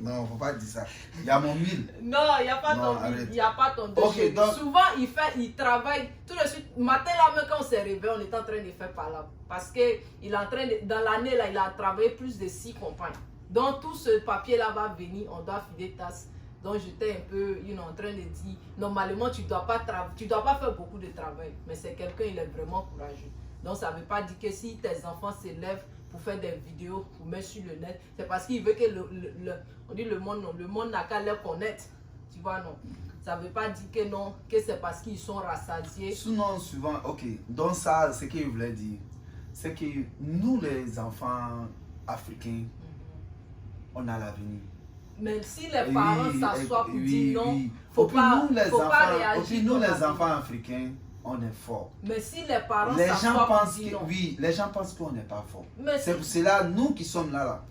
Non, faut pas dire ça. Il y a mon mille. Non, il n'y a pas ton mille. Il n'y a pas ton deux. Okay, donc... Souvent, il travaille. Tout de suite, matin là, même quand on s'est réveillé, on est en train de faire par là. Parce que il est en train de, dans l'année là, il a travaillé plus de 6 compagnes. Donc tout ce papier là va venir, on doit filer tasses. Donc j'étais un peu en train de dire, normalement tu dois pas faire beaucoup de travail, mais c'est quelqu'un, il est vraiment courageux. Donc ça ne veut pas dire que si tes enfants s'élèvent pour faire des vidéos, pour mettre sur le net, c'est parce qu'il veut que le monde n'a qu'à les connaître. Tu vois, non. Ça ne veut pas dire que non, que c'est parce qu'ils sont rassasiés. Sinon, souvent, ok. Donc ça, ce qu'il voulait dire, c'est que nous les enfants africains, on a l'avenir. Mais si les parents s'assoient pour dire non, il ne faut pas réagir. Nous les enfants africains, on est forts. Mais si les parents s'assoient pour dire non. Oui, les gens pensent qu'on n'est pas fort. C'est pour cela, nous qui sommes là,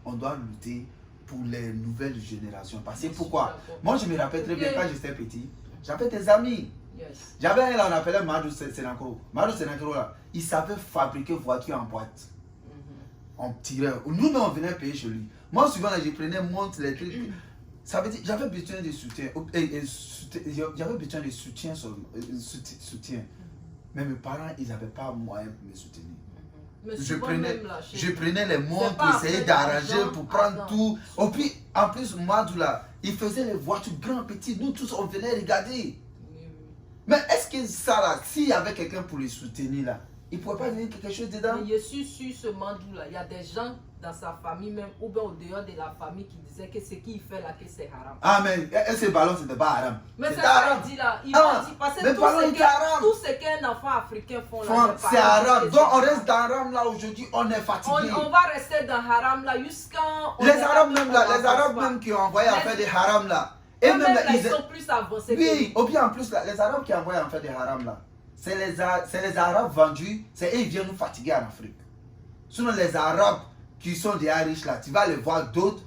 on doit lutter pour les nouvelles générations. Parce que pourquoi? Moi, je me rappelle très bien quand j'étais petit, j'avais des amis. Yes. J'avais un là, on appelait Madou Senakro. Madou Senakro là, il savait fabriquer voitures en boîte. On tirait. Nous, on venait payer chez lui. Moi, souvent, là, je prenais, monte les trucs. Ça veut dire, j'avais besoin de soutien. J'avais besoin de soutien. Mais mes parents, ils n'avaient pas moyen pour me soutenir. Je prenais les montres pour essayer d'arranger, pour prendre tout. Et puis, en plus, Madou là, il faisait les voitures grands, petits. Nous tous, on venait regarder. Mais est-ce que ça là, s'il y avait quelqu'un pour les soutenir là, il ne pourrait pas venir quelque chose dedans? Mais je suis sur ce Mandou là, il y a des gens dans sa famille même, ou bien au dehors de la famille, qui disait que ce qu'il fait là, que c'est haram. Ah, mais ce ballon, c'était pas haram. Mais c'est ça qu'il dit là. Il va dire, parce que tout ce qu'un enfant africain font là, c'est haram. Donc on reste dans haram là aujourd'hui, on est fatigué. On va rester dans haram là jusqu'à... Les Arabes même là, les Arabes même qui ont envoyé à faire des haram là. Et même là, ils sont plus avancés. Oui, ou bien en plus là, les Arabes qui envoient en faire des haram là, c'est les Arabes vendus, c'est eux qui viennent nous fatiguer en Afrique. Sinon les Arabes qui sont des riches là, tu vas les voir d'autres,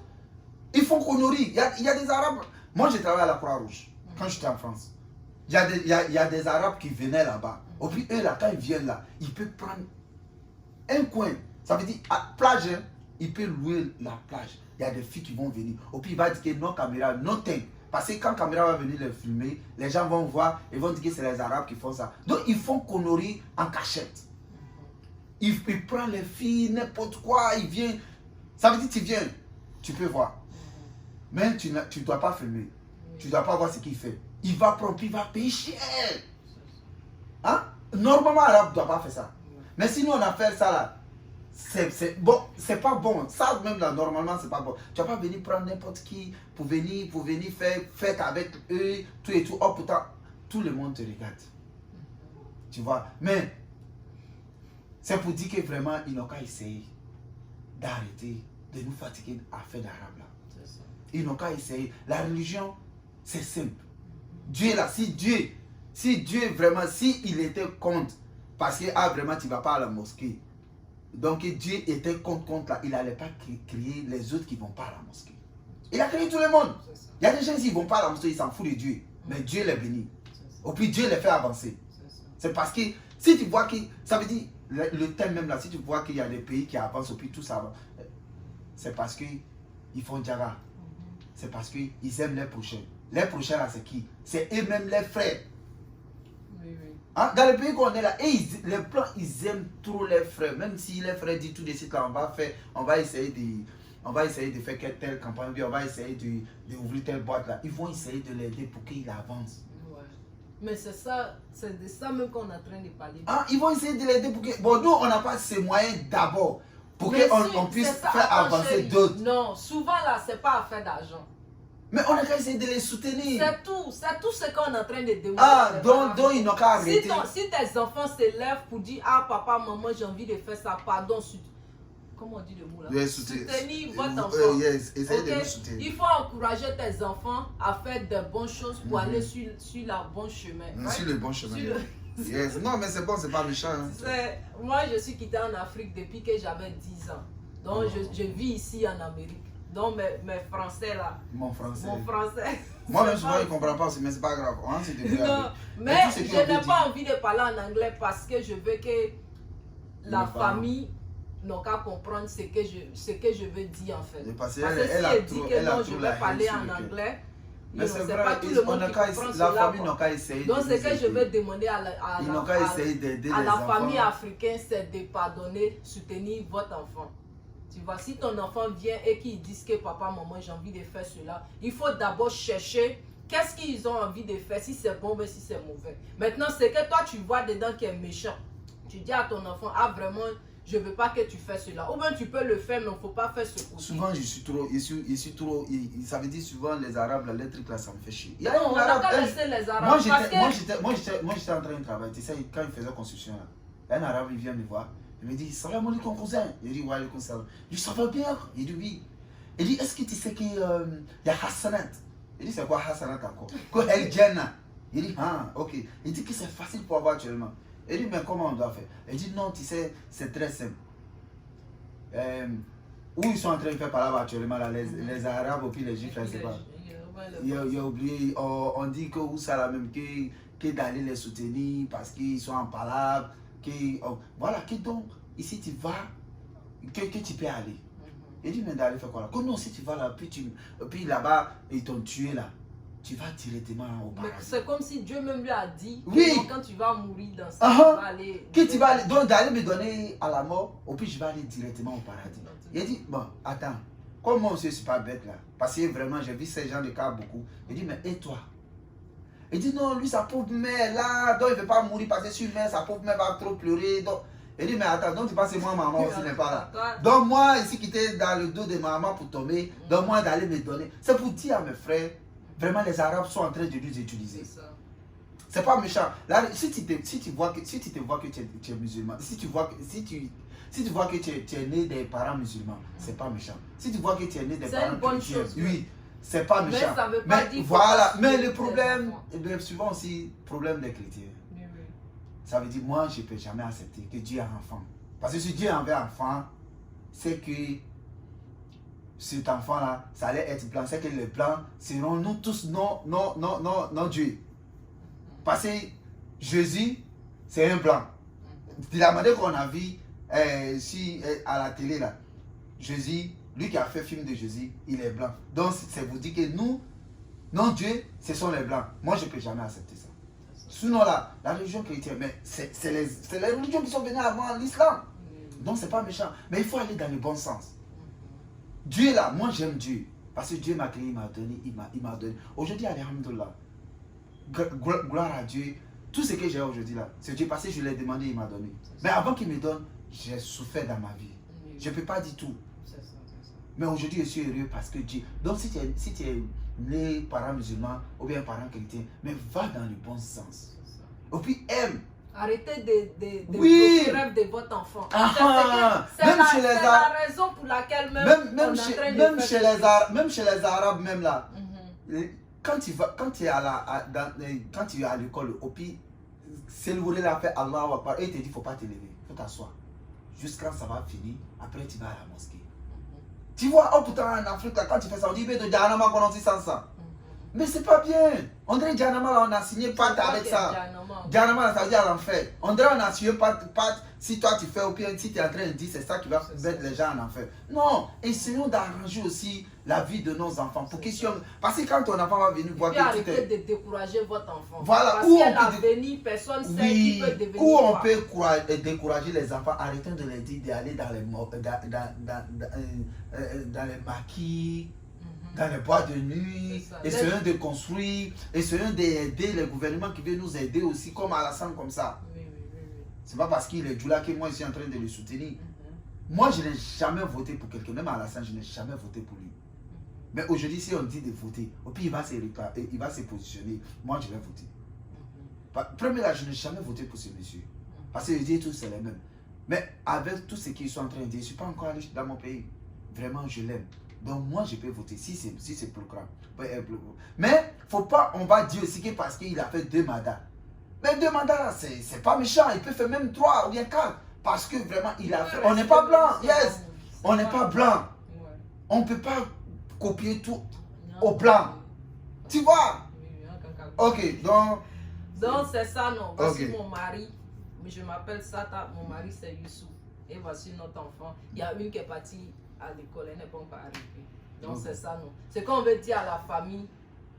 ils font conneries. Il y a des Arabes, moi j'ai travaillé à la Croix-Rouge quand j'étais en France. Il y a des Arabes qui venaient là-bas. Et puis eux là, quand ils viennent là, ils peuvent prendre un coin. Ça veut dire, à plage, hein, ils peuvent louer la plage. Il y a des filles qui vont venir. Et puis il va dire que non caméra, non teint. Parce que quand la caméra va venir les filmer, les gens vont voir et vont dire que c'est les Arabes qui font ça. Donc ils font conneries en cachette. Ils prennent les filles, n'importe quoi, ils viennent. Ça veut dire tu viens, tu peux voir. Mais tu ne dois pas filmer. Tu ne dois pas voir ce qu'il fait. Il va prendre, puis il va payer cher. Hein? Normalement, l'Arabe ne doit pas faire ça. Mais si nous on a fait ça là, c'est bon, c'est pas bon. Ça même là, normalement, c'est pas bon. Tu vas pas venir prendre n'importe qui pour venir faire fête avec eux, tout et tout. Oh putain, tout le monde te regarde. Tu vois? Mais c'est pour dire que vraiment, ils n'ont qu'à essayer d'arrêter de nous fatiguer à faire d'arabe là. Ils n'ont qu'à essayer. La religion, c'est simple. Dieu là, si Dieu vraiment, s'il était contre, parce que vraiment tu ne vas pas à la mosquée. Donc Dieu était contre là, il n'allait pas créer les autres qui ne vont pas à la mosquée. Il a créé tout le monde. Il y a des gens qui ne vont pas à la mosquée, ils s'en foutent de Dieu. Mais Dieu les bénit. Et puis Dieu les fait avancer. C'est parce que si tu vois que, ça veut dire, le thème même là, si tu vois qu'il y a des pays qui avancent et puis tout ça, c'est parce qu'ils font Djara. C'est parce qu'ils aiment les prochains. Les prochains là, c'est qui? C'est eux-mêmes les frères. Oui. Hein? Dans le pays qu'on est là, et les plans, ils aiment trop les frères. Même si les frères disent tout de suite là, on va essayer de faire telle campagne, on va essayer d'ouvrir telle boîte là. Ils vont essayer de l'aider pour qu'il avance. Ouais. Mais c'est de ça même qu'on est en train de parler. Ah, ils vont essayer de l'aider pour que... Bon, nous, on n'a pas ces moyens d'abord pour qu'on puisse faire avancer d'autres. Non, souvent là, c'est pas affaire d'argent. Mais on a qu'à essayer de les soutenir. C'est tout ce qu'on est en train de demander. Ah, donc ils n'ont qu'à arrêter. Si tes enfants se lèvent pour dire, ah papa, maman, j'ai envie de faire ça, pardon, comment on dit le mot là? Soutenir votre enfant. Essayez de nous soutenir. Il faut encourager tes enfants à faire de bonnes choses pour aller sur le bon chemin. Sur le bon chemin. Yes. Non, mais c'est bon, c'est pas méchant. Hein. Moi, je suis quitté en Afrique depuis que j'avais 10 ans. Donc, je vis ici en Amérique. Donc, mes français là. Mon français. Moi-même, souvent, je ne comprends pas aussi, mais c'est pas grave. On se non, mais je n'ai pas envie de parler en anglais parce que je veux que la famille n'a qu'à comprendre ce que je veux dire en fait. Parce que si elle dit que non, je vais parler en anglais, mais c'est pas tout le monde qui comprend la famille n'a qu'à essayer. Donc, ce que je veux demander à la famille africaine, c'est de pardonner, soutenir votre enfant. Tu vois, si ton enfant vient et qu'ils disent que papa, maman, j'ai envie de faire cela, il faut d'abord chercher qu'est-ce qu'ils ont envie de faire, si c'est bon ou si c'est mauvais. Maintenant, c'est que toi, tu vois dedans qui est méchant. Tu dis à ton enfant, ah vraiment, je ne veux pas que tu fasses cela. Ou bien tu peux le faire, mais il ne faut pas faire ce coup. Souvent, je suis trop, ça veut dire souvent les Arabes, là, les trucs là, ça me fait chier. Non, on n'a qu'à laisser les Arabes. Moi, j'étais en train de travailler, tu sais, quand il faisait construction là, un Arabe, il vient me voir. Il me dit, salam alaikum cousin. Il dit, wa alaikum salam. Il dit, ça va bien? Il dit, oui. Il dit, est-ce que tu sais qu'il y a Hassanat? Il dit, c'est quoi Hassanat encore? Quoi, El Jannah? Il dit, ah, ok. Il dit que c'est facile pour avoir actuellement. Il dit, mais comment on doit faire? Il dit, non, tu sais, c'est très simple. Où ils sont en train de faire par là actuellement, là, les Arabes et puis les Juifs, je ne sais pas. Il a oublié, on dit que où ça la même que d'aller les soutenir parce qu'ils sont en palabre. Voilà, que donc, ici tu vas, que tu peux aller. Il dit, mais d'aller faire quoi là? Que non, si tu vas là, puis là-bas, ils t'ont tué là, tu vas directement au paradis. C'est comme si Dieu même lui a dit, oui, que quand tu vas mourir dans ça, tu vas aller... Que tu vas aller, donc d'aller me donner à la mort, et puis je vais aller directement au paradis. Il dit, bon, attends, comme moi aussi je ne suis pas bête là, parce que vraiment j'ai vu ces gens de cas beaucoup. Il dit, mais et toi? Il dit non, lui, sa pauvre mère là, donc il ne veut pas mourir parce que sur mère, sa pauvre mère va trop pleurer. Donc, Elle dit, mais attends, donc tu penses que moi, maman aussi n'est pas là. Donc moi, ici qui était dans le dos de maman pour tomber, donc moi d'aller me donner. C'est pour dire à mes frères, vraiment les Arabes sont en train de nous utiliser. C'est pas méchant. Là, si tu te vois que tu es musulman, si tu vois que tu es né des parents musulmans, c'est pas méchant. Si tu vois que tu es né des parents chrétiens, oui, c'est pas méchant. Mais ça veut pas dire voilà, mais le problème, souvent aussi, problème des chrétiens. Ça veut dire, moi, je ne peux jamais accepter que Dieu a un enfant. Parce que si Dieu avait un enfant, c'est que cet enfant-là, ça allait être blanc. C'est que les blancs seront nous tous non Dieu. Parce que Jésus, c'est un blanc. De la manière qu'on a vu à la télé, là, Jésus, lui qui a fait le film de Jésus, il est blanc. Donc, c'est vous dire que nous, non Dieu, ce sont les blancs. Moi, je ne peux jamais accepter ça. Sinon, là, la religion chrétienne, mais c'est les religions qui sont venues avant l'islam. Donc, c'est pas méchant. Mais il faut aller dans le bon sens. Dieu, là, moi, j'aime Dieu. Parce que Dieu m'a créé, il m'a donné, il m'a donné. Aujourd'hui, alhamdoulilah, gloire à Dieu. Tout ce que j'ai aujourd'hui, là, c'est Dieu. Parce que je l'ai demandé, il m'a donné. Mais avant qu'il me donne, j'ai souffert dans ma vie. Je ne peux pas dire tout. Mais aujourd'hui, je suis heureux parce que Dieu... Donc, si tu es né parents musulmans ou bien parents chrétiens, mais va dans le bon sens. Et puis, aime. Arrêtez de bloquer le rêve de votre enfant. C'est la raison pour laquelle même chez les Arabes, même là, quand tu es à l'école, au pire, c'est le là fait Allah Akbar et il te dit, il ne faut pas te lever, il faut t'asseoir. Jusqu'à quand ça va finir, après tu vas à la mosquée. Tu vois, oh putain, en Afrique, quand tu fais ça, on dit, mais de Djanama qu'on dit sans ça. Mais c'est pas bien. On dirait Djanama, là, on a signé pacte avec ça. Djanama, ça veut dire l'enfer. On dirait on a signé pacte. Si toi tu fais au pire, si tu es en train de dire c'est ça qui va mettre les gens en enfer. Non, essayons d'arranger aussi la vie de nos enfants. Pour parce que quand ton enfant va venir voir que tu arrêtez de décourager votre enfant. Voilà. Parce qu'à l'avenir, personne ne sait qui peut devenir où on peut décourager les enfants. Arrêtons de les dire d'aller dans les maquis, dans les bois de nuit, essayons de construire, essayons d'aider les gouvernements qui veulent nous aider aussi, comme Alassane, comme ça. C'est pas parce qu'il est Djoula que moi je suis en train de le soutenir. Moi je n'ai jamais voté pour quelqu'un, même Alassane, je n'ai jamais voté pour lui. Mais aujourd'hui, si on dit de voter, au pire il va se positionner, moi je vais voter. Premièrement, je n'ai jamais voté pour ce monsieur. Parce que je dis tous c'est les mêmes. Mais avec tout ce qu'ils sont en train de dire, je ne suis pas encore allé dans mon pays. Vraiment, je l'aime. Donc moi je peux voter si c'est programme. Mais faut pas, on va dire aussi que parce qu'il a fait 2 mandats. Mais 2 mandats là, c'est pas méchant, il peut faire même 3 ou bien 4. Parce que vraiment il a fait. On n'est pas blanc, yes. On n'est pas blanc. On ne peut pas copier tout au blanc. Tu vois? Ok, donc c'est ça, non. Voici mon mari. Je m'appelle Sata, mon mari c'est Youssou. Et voici notre enfant. Il y a une qui est partie à l'école, elle n'est pas encore arrivée. Donc c'est ça, non. C'est qu'on veut dire à la famille,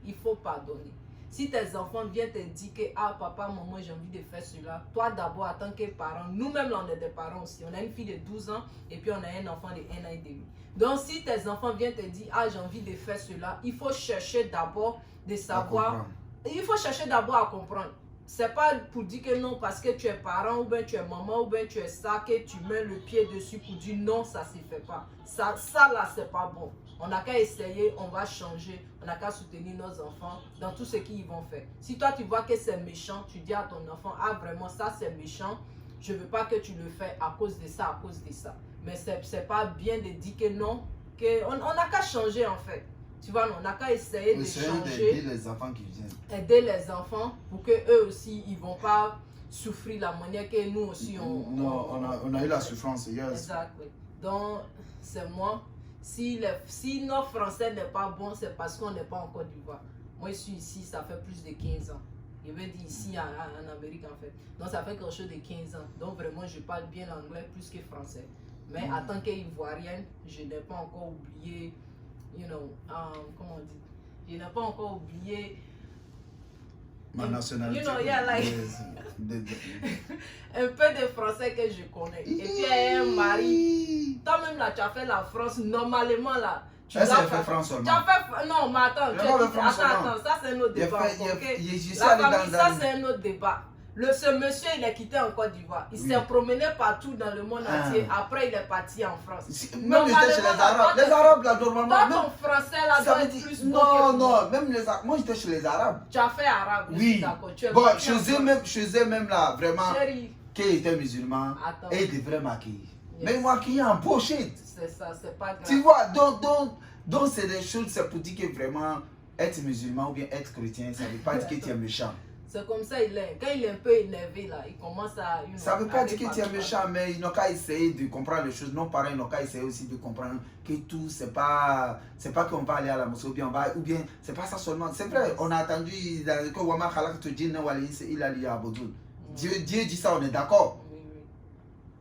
il faut pardonner. Si tes enfants viennent te dire que ah papa, maman, j'ai envie de faire cela, toi d'abord en tant que parent, nous-mêmes là on est des parents aussi. On a une fille de 12 ans et puis on a un enfant de 1 an et demi. Donc si tes enfants viennent te dire ah j'ai envie de faire cela, il faut chercher d'abord de savoir. Il faut chercher d'abord à comprendre. C'est pas pour dire que non parce que tu es parent ou bien tu es maman ou bien tu es ça que tu mets le pied dessus pour dire non ça se fait pas. Ça là c'est pas bon. On n'a qu'à essayer, on va changer, on n'a qu'à soutenir nos enfants dans tout ce qu'ils vont faire. Si toi tu vois que c'est méchant, tu dis à ton enfant ah vraiment ça c'est méchant, je veux pas que tu le fais à cause de ça, à cause de ça. Mais c'est pas bien de dire que non, on n'a qu'à changer en fait. Tu vois, on n'a qu'à essayer de changer. Aider les enfants qui viennent. Aider les enfants pour qu'eux aussi, ils ne vont pas souffrir la manière que nous aussi on a eu la souffrance, yes. Exact. Oui. Donc, c'est moi. Si notre français n'est pas bon, c'est parce qu'on n'est pas en Côte d'Ivoire. Moi, je suis ici, ça fait plus de 15 ans. Je veux dire ici en Amérique en fait. Donc, ça fait quelque chose de 15 ans. Donc, vraiment, je parle bien l'anglais plus que français. Mais en tant qu'Ivoirienne, je n'ai pas encore oublié. Comment on dit? Je n'ai pas encore oublié ma nationalité. Un peu de français que je connais. Et puis il y a un mari. Toi-même là, tu as fait la France normalement là. Tu as fait France seulement. Non, mais attends, ça c'est un autre débat. La famille, ça c'est un autre débat. Ce monsieur, il est quitté en Côte d'Ivoire. Il s'est promené partout dans le monde entier. Après, il est parti en France. Même j'étais chez les Arabes. Les Arabes, là, normalement. Toi, ton français, là, doit être plus non, non, même les Arabes. Moi, j'étais chez les Arabes. Tu as fait arabe. Oui. Bon, chez eux même, là, vraiment, qui était musulman, et il devrait maquiller. Mais maquiller en pochette. C'est ça, c'est pas grave. Tu vois, donc c'est des choses, c'est pour dire que vraiment, être musulman ou bien être chrétien, ça ne veut pas dire que tu es méchant. C'est comme ça, il est. Quand il est un peu énervé, là, il commence à... Ça ne veut pas dire que tu es méchant, mais ils n'ont qu'à essayer de comprendre les choses. Nos parents, ils n'ont qu'à essayer aussi de comprendre que tout, c'est pas qu'on va aller à la mosquée, ou bien c'est pas ça seulement. C'est vrai, on a attendu que Wama Khalak te dit, il a lié à Boudoul. Dieu dit ça, on est d'accord.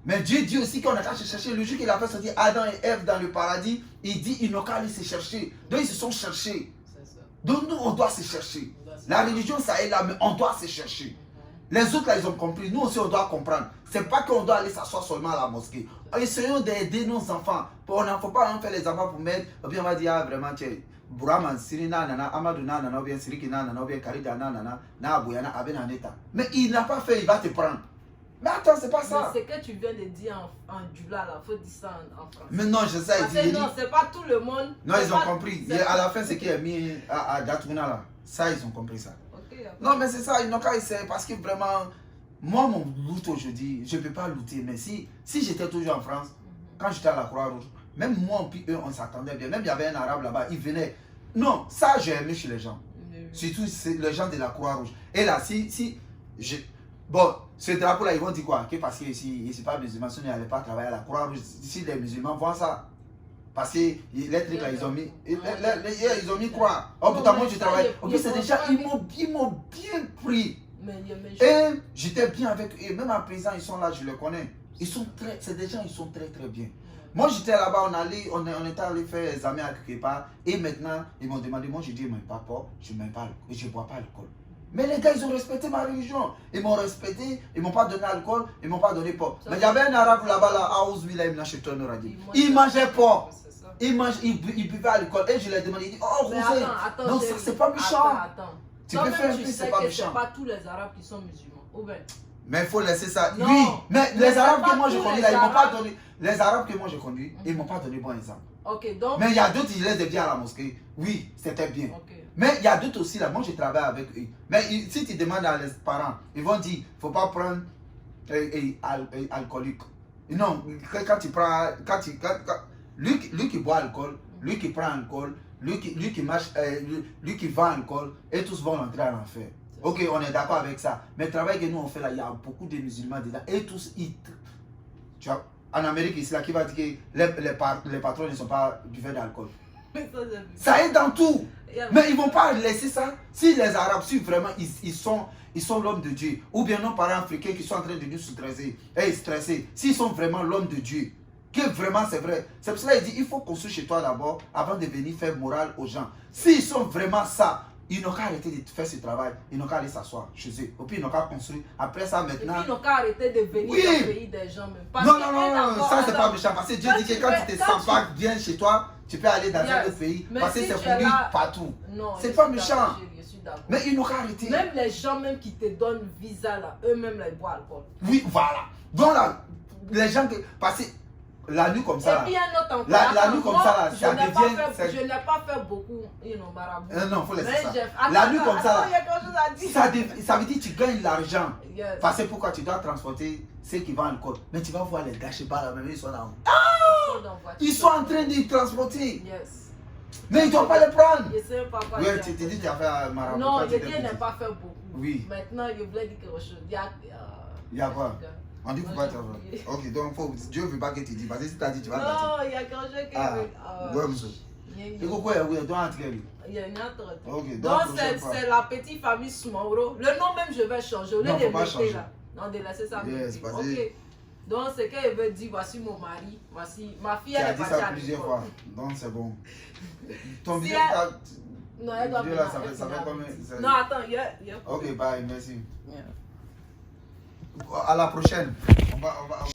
Mais Dieu dit aussi qu'on a qu'à se chercher. Le jour qu'il a fait sortir Adam et Ève dans le paradis, il dit ils n'ont qu'à aller se chercher. Donc ils se sont cherchés. Donc nous, on doit se chercher. La religion, ça est là, mais on doit se chercher. Les autres, là, ils ont compris. Nous aussi, on doit comprendre. C'est pas qu'on doit aller s'asseoir seulement à la mosquée. Essayons d'aider nos enfants. On ne faut pas en faire les enfants pour mettre. Ou bien on va dire, ah, vraiment, tiens, Bouraman, Sirina, Nana, Amadou, Nana, ou bien Sirikina, Nana, ou bien Karida, Nana, Nabouyana, Aben en état. Mais il n'a pas fait, il va te prendre. Mais attends, c'est pas ça. C'est que tu viens de dire en Djoula, là, faut dire ça en français. Mais non, je sais. Non, c'est pas tout le monde. Non, ils ont compris. À la fin, c'est qui est mis à Datouna là. Ça, ils ont compris ça. Okay, non, mais c'est ça, ils n'ont qu'à essayer parce que vraiment, moi, mon loot aujourd'hui, je ne peux pas looter. Mais si j'étais toujours en France, quand j'étais à la Croix-Rouge, même moi, puis eux, on s'attendait bien. Même il y avait un arabe là-bas, il venait. Non, ça, j'ai aimé chez les gens. Surtout les gens de la Croix-Rouge. Et là, bon, ce drapeau-là, ils vont dire quoi? Que parce que ici, c'est pas musulman, si on n'allait pas travailler à la Croix-Rouge, si les musulmans voient ça. Parce que les trucs là, ils ont mis. Ils ont mis quoi? Oh putain, moi je travaille. En plus, c'est déjà, ils m'ont bien pris. Et j'étais bien avec eux. Même à présent, ils sont là, je les connais. C'est des gens, ils sont très très bien. Moi j'étais là-bas, on était allé faire les examens à quelque part. Et maintenant, ils m'ont demandé, moi je dis, je ne pas port, je ne bois pas l'alcool. Mais les gars, ils ont respecté ma religion. Ils m'ont respecté, ils ne m'ont pas donné alcool, ils ne m'ont pas donné porc. Mais il y avait un arabe là-bas, là, à Ouzmila, il mangeait porc. Il buvait à l'école. Et je lui ai demandé, il dit, oh Rosé, non, ça c'est pas méchant. Tu peux faire un peu, c'est pas méchant. C'est pas tous les arabes qui sont musulmans. Mais il faut laisser ça. Non, oui, mais les arabes que moi je connais, là, ils m'ont pas donné. Les arabes que moi je connais, ils m'ont pas donné bon exemple. Donc, mais il y a d'autres, ils laissent bien à la mosquée. Oui, c'était bien. Mais il y a d'autres aussi, là, moi je travaille avec eux. Mais si tu demandes à les parents, ils vont dire, il ne faut pas prendre alcoolique. Non, quand tu prends, lui qui boit alcool, lui qui prend alcool, lui qui marche, lui qui vend alcool, et tous vont entrer à l'enfer. Ok, on est d'accord avec ça. Mais le travail que nous on fait là, il y a beaucoup de musulmans dedans. Et tous, tu vois, en Amérique ici, là, qui va dire que les patrons ne sont pas buveurs d'alcool. Ça est dans tout. Mais ils ne vont pas laisser ça. Si les Arabes, si vraiment ils sont l'homme de Dieu, ou bien nos parents africains qui sont en train de nous stresser, s'ils sont vraiment l'homme de Dieu, que vraiment c'est vrai. C'est pour cela qu'il dit, il faut construire chez toi d'abord avant de venir faire morale aux gens. S'ils sont vraiment ça, ils n'ont qu'à arrêter de faire ce travail, ils n'ont qu'à aller s'asseoir chez eux. Et puis ils n'ont qu'à construire. Après ça maintenant... Et puis ils n'ont qu'à arrêter de venir dans le pays des gens même. Non, ça c'est pas méchant. Parce que Dieu dit que quand tu te sens pas bien chez toi, tu peux aller dans un autre pays. Parce que c'est pour lui partout. C'est pas méchant. Mais ils n'ont qu'à arrêter. Même les gens même qui te donnent visa là, eux-mêmes là, ils boivent alcool. Oui, voilà. Donc là, les gens que... Parce que la nuit comme ça, et puis un autre la nuit comme ça, là, ça devient... Je n'ai pas fait beaucoup, marabout. Non, il faut laisser ça. La nuit comme ça, ça veut dire que tu gagnes l'argent. Parce que pourquoi tu dois transporter ceux qui vendent alcool. Mais tu vas voir les gars chez là, même ils sont là. Ils sont en train de transporter. Mais ils ne doivent pas les prendre. Je sais pas quoi. Oui, tu te dis que tu as fait un marabout. Non, je dis que je n'ai pas fait beaucoup. Oui. Maintenant, je voulais dire quelque chose. Il y a quoi? On dit qu'il ne faut pas travailler. Ok, donc Dieu ne veut pas que tu dis. Parce que si tu as dit, tu vas dire. Non, il y a quelque chose qui veut. Oui, monsieur. Et pourquoi il doit entrer? Il y a une autre. Ok, donc c'est la petite famille Soumaoro. Le nom même, je vais changer. Au lieu de mettre là. Non, de laisser ça. Ok. Donc, ce qu'elle veut dire, voici mon mari, voici ma fille, elle est partie à l'école. Tu as dit ça plusieurs fois, donc c'est bon. Ton vidéo, non, elle doit là, ça fait combien? Non, attends, il y a... Ok, bye, merci. À la prochaine. On va